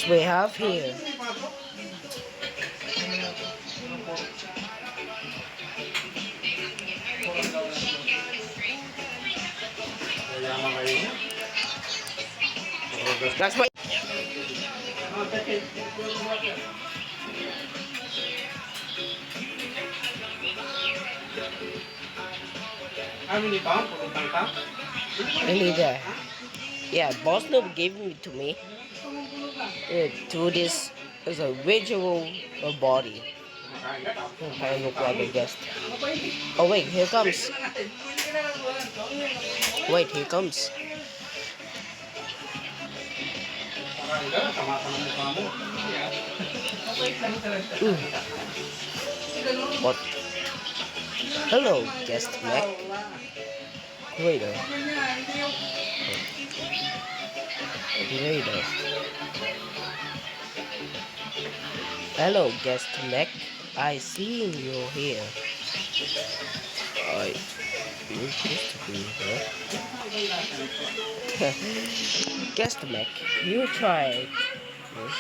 what we have here. That's why. Really there. Yeah, Boss Noob gave it to me. To this as a visual body. Kind of look like a guest. Oh wait, here comes. Wait, here comes. What? Hello, guest Mac. Waiter. Waiter. Hello, guest Mac. I see you here. I used to be here. Guest Mac, you try this.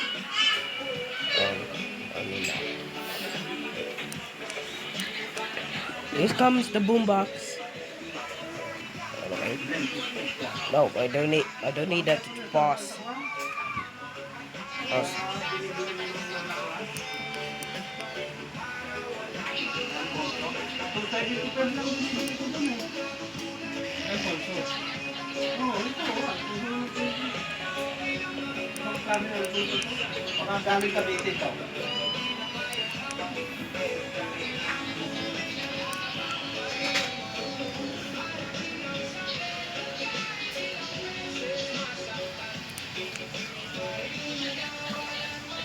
I mean that. Here comes the boombox. Okay. No, I don't need that to pause. Pause.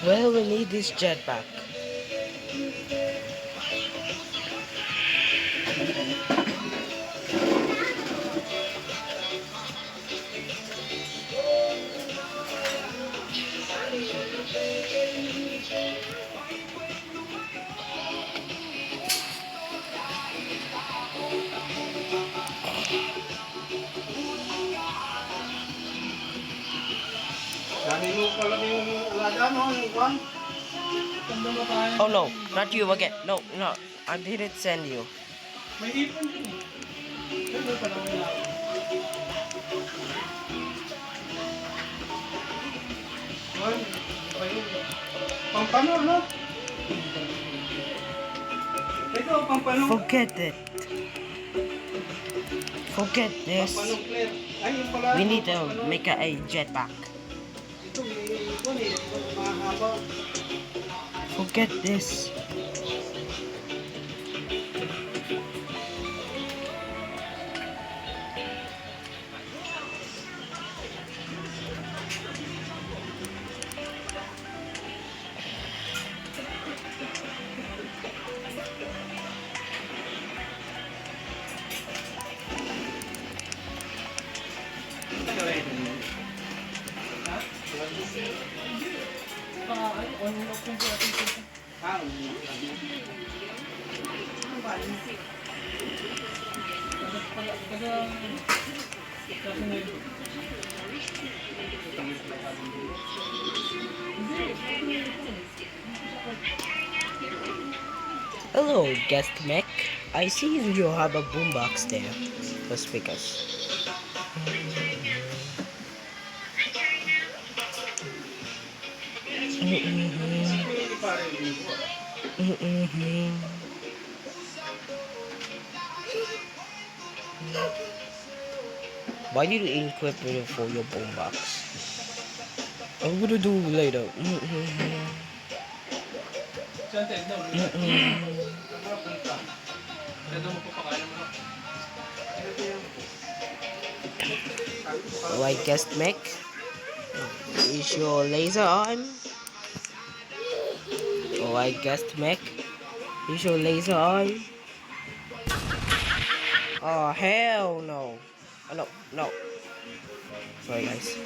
Well, we need this jetpack. Oh no, not you again. No, no, I didn't send you. Forget it. Forget this. We need to make a jetpack. Forget this. Hello, guest Mac. I see you have a boombox there. The speakers. Why did you equip it for your boombox? I'm gonna do later. Alright, guest Mac. Is your laser on? Alright, guest Mac. Is your laser on? Oh, hell no. Oh, no, no. Sorry, guys.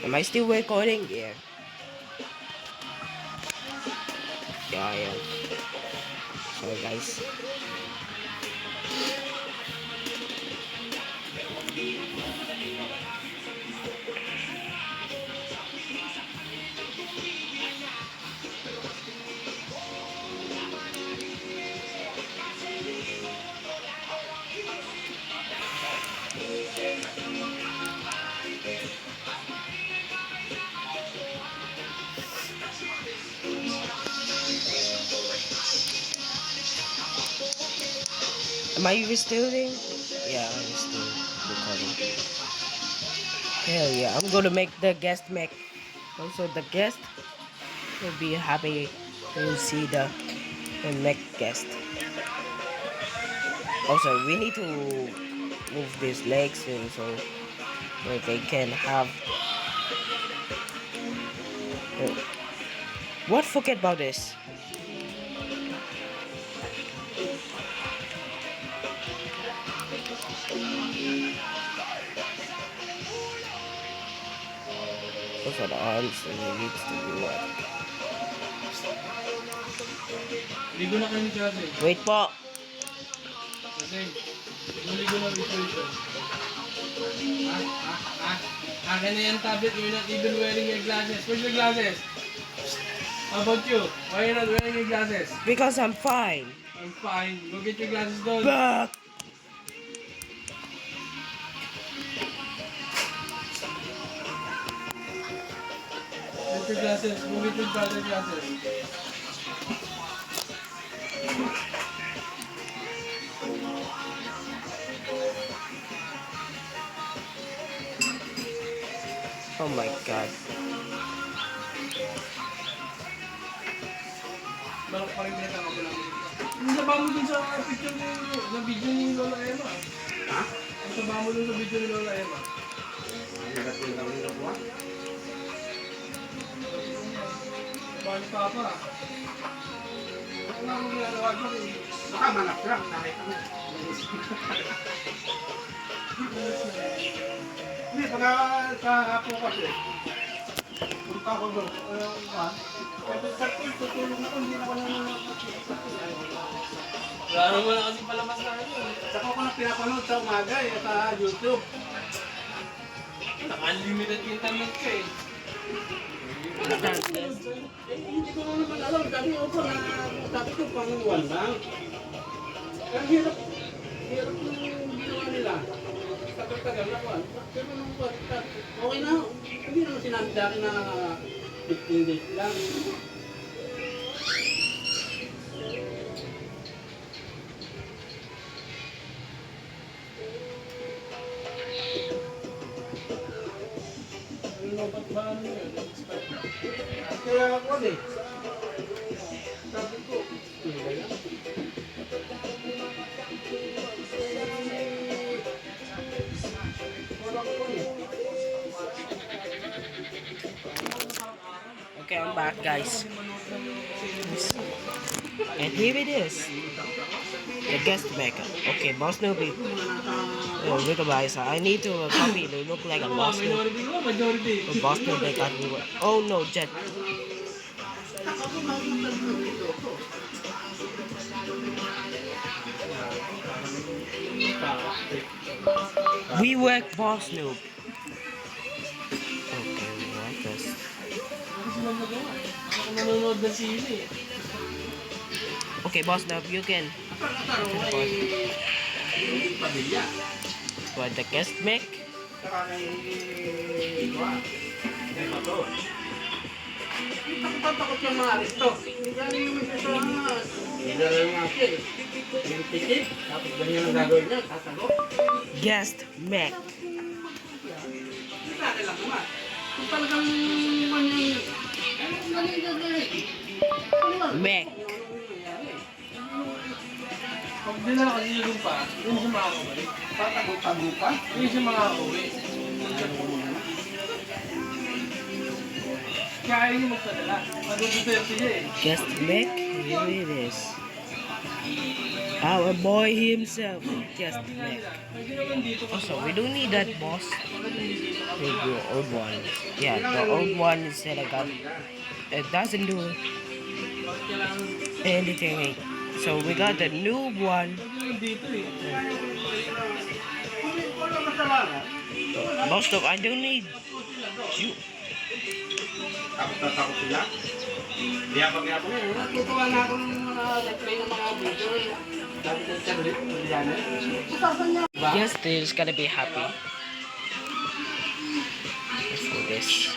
Am I still recording? Yeah. Yeah, I am. Sorry, guys. Am I recording? Yeah, I'm still recording. Hell yeah, I'm gonna make the guest make. Also, the guest will be happy to see the next guest. Also, we need to move these legs so they can have. What? Forget about this. Also, the arms needs to be what? Ligo na kayo ni Jose. Wait po. Jose, ligo na visualization. Akin na yung tablet, you're not even wearing your glasses. Where's your glasses? How about you? Why are you not wearing your glasses? Because I'm fine. I'm fine. Go get your glasses done. Back. Get your glasses. Go get your brother's glasses. Oh my god. Balak pa rin kita ako lang. Ang saba mo dun sa picture ni, na video ni Lola Emma. Ha? Ang saba mo dun sa video ni Lola Emma. Saba ni Papa. Ano ang ginagawa ko eh? Baka manap-rap, nakita mo. Hindi, pagka sa apo kasi, punta ko doon, tutulong ako, hindi na ako Wala naman na kasi palabas na ano eh. Saka ko na pinapanood sa umaga sa YouTube. Naka-unlimited internet ka eh. Hindi ko naman alam, dami ako na, sabi ko panguwan lang. Ang hirap yung ginawa nila. Tagal-tagal na kuwan. Pero nung kuwan, okay na. Hindi naman sinabi sa akin na 15 days lang. Ano ba't ba ano yun? Kaya ako eh. Sabi ko, hindi lang. Wala ko eh. Okay, I'm back, guys. And here it is. The guest maker. Okay, Boss Noobie. Look guys, I need to copy to look like a Boss Noob. Majority ko, majority. Boss Noob they got me. Oh no, Jet. We work Boss Noob. Okay, we like this. Ano sila magawa? Ako nanonood ng sili eh. Okay, Boss Noob, you can. Pamilya. What the guest make? Saka kay Juan. Kay Mato. Takot yung mga aristo. Hindi ka rin yung isa hindi na lang nga siya eh. Yung ticket, tapos ganyan ang gagawin niya, tasagot. Guest make. Hindi sa akin lang naman. Kung talagang manyan, Make. Pag dinala kasi yung pa, hindi siya makakauwi. tatago-tago pa. Hindi siya makakauwi. Kaya ayaw niya magpadala. Maduduterte siya eh. Guest make. Here it is. Our boy himself. Guest make. Pwede naman dito kasi. Also, we don't need that boss. With the old one. Yeah, the old one is that I got. It doesn't do anything. So we got the new one. Pwede naman dito eh. Wala kasalanan. Most of I don't need you. Takot sila. Yabang-yabang. Natutuwa na ako ng mga replay ng mga video. Sabi ko sa Liliana. Yes, they're gonna be happy. Let's do this.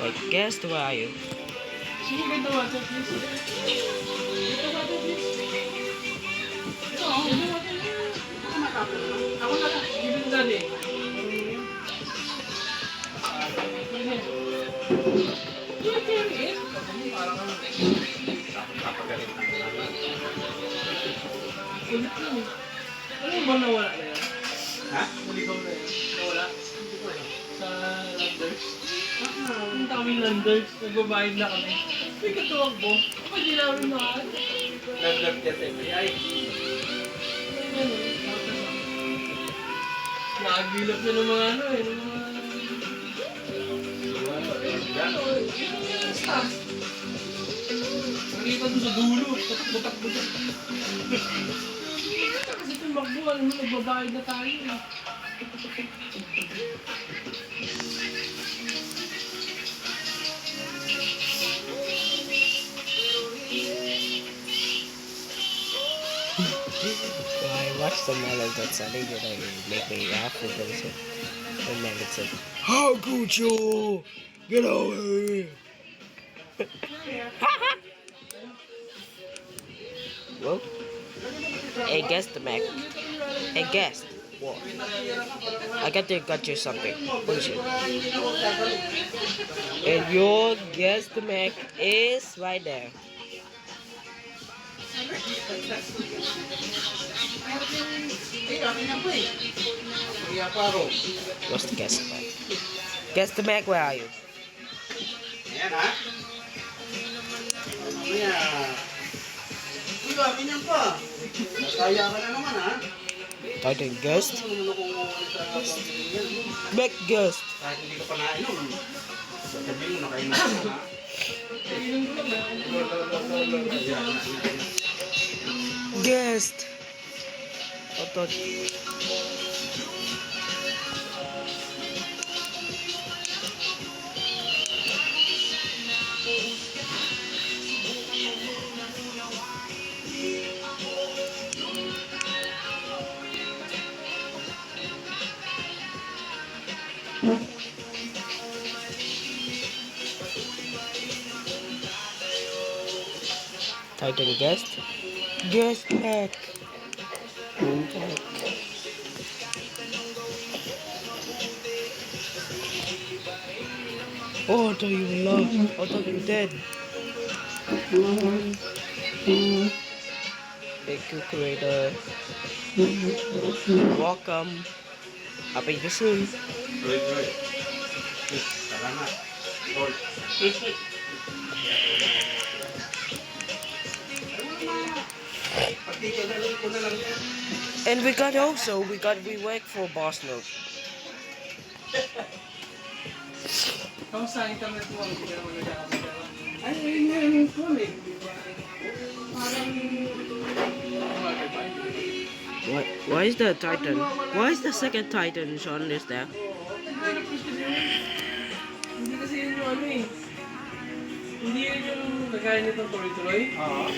Wait, guess where are you? Sige, ganda water please. Ganda water please. Ito, ganda water. Ako na lang. Given daddy. Parang ano. Kapagalit na naman. Ulit yun eh. Ano ba nawala na yan? Ha? Naligaw na yan. Nawala. Hindi ko alam. Sa Landers. Punta kami Landers. Nagbabayad na kami. May katuwag mo. Kapag di namin mahal. Nag-love ka sa FBI. Nakagilap na ng mga ano eh. Ng mga... Staff. Nakita doon sa dulo. Butak-butak. Kasi tumakbo. Alam mo, nagbabayad na tayo eh. I watched the melon that Sunday that I make me laugh with them. So the melon said, "How could you get away?" Well, hey, guess the Mac. Hey, guest. What? I got you something. What is it? And your guess the Mac is right there. Eh, akin yan po eh. Kuya Paro. What's the guess the Mac? Guess the Mac, where are you? Ayan ha. Kuya. Uy, akin yan pa. Kaya ka na naman ha. Titan guest. Ano naman kung sa pamilya yan? Mac guest. Kahit hindi ka pa nainom. Sabihin mo, nakainom ka na. Kailan ko lang eh. Guest. I thought. Titan guest. Guest back. Oh, I thought you lost. I thought you dead. Thank you, creator. Welcome. I'll be you soon. Roy. Salamat. Tol. Pagkikadalin ko na lang yan. And we work for Boss Note. Kamusta ang internet mo? Hindi ka naman nagkakasagala. Ay, ngayon ko eh. Parang... Why is the Titan? Why is the second Titan Sean is there? Hindi kasi yun yung ano eh. Hindi yun yung nagkaya nitong tuloy-tuloy. Oo.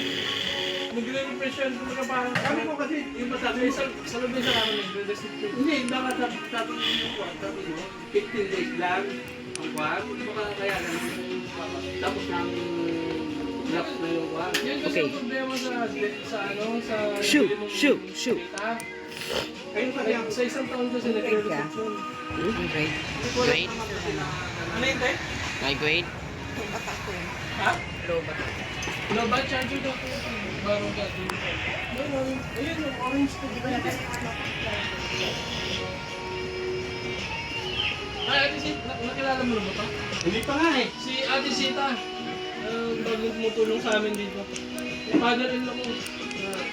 Nagre-refresh yan kumbaga parang Sabi ko kasi, yung masabi sa loob sa namin nagre-restrict. hindi, baka sabi mo, 15 days lang ang kwan. Baka kaya lang, tapos namin lapse na yung kwan. Yan kasi Okay. ang problema sa Shoot, bili mong shoot, shoot. data. Ayun pa lang. Sa isang taon kasi nagre-restriction. Grade. Grade. Ano yun, Tay? My grade. Ha? No, ba chance yun ako? Barong ka dun. Ayun, yung orange to. Ay, Ate Sita, nakilala mo na ba ito? Hindi pa nga eh. Si Ate Sita, bagong tumutulong sa amin dito. Father-in-law ko,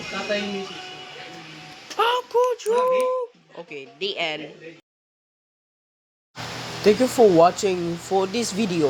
tatay ni Mrs. How could you? Okay, the end. Thank you for watching for this video.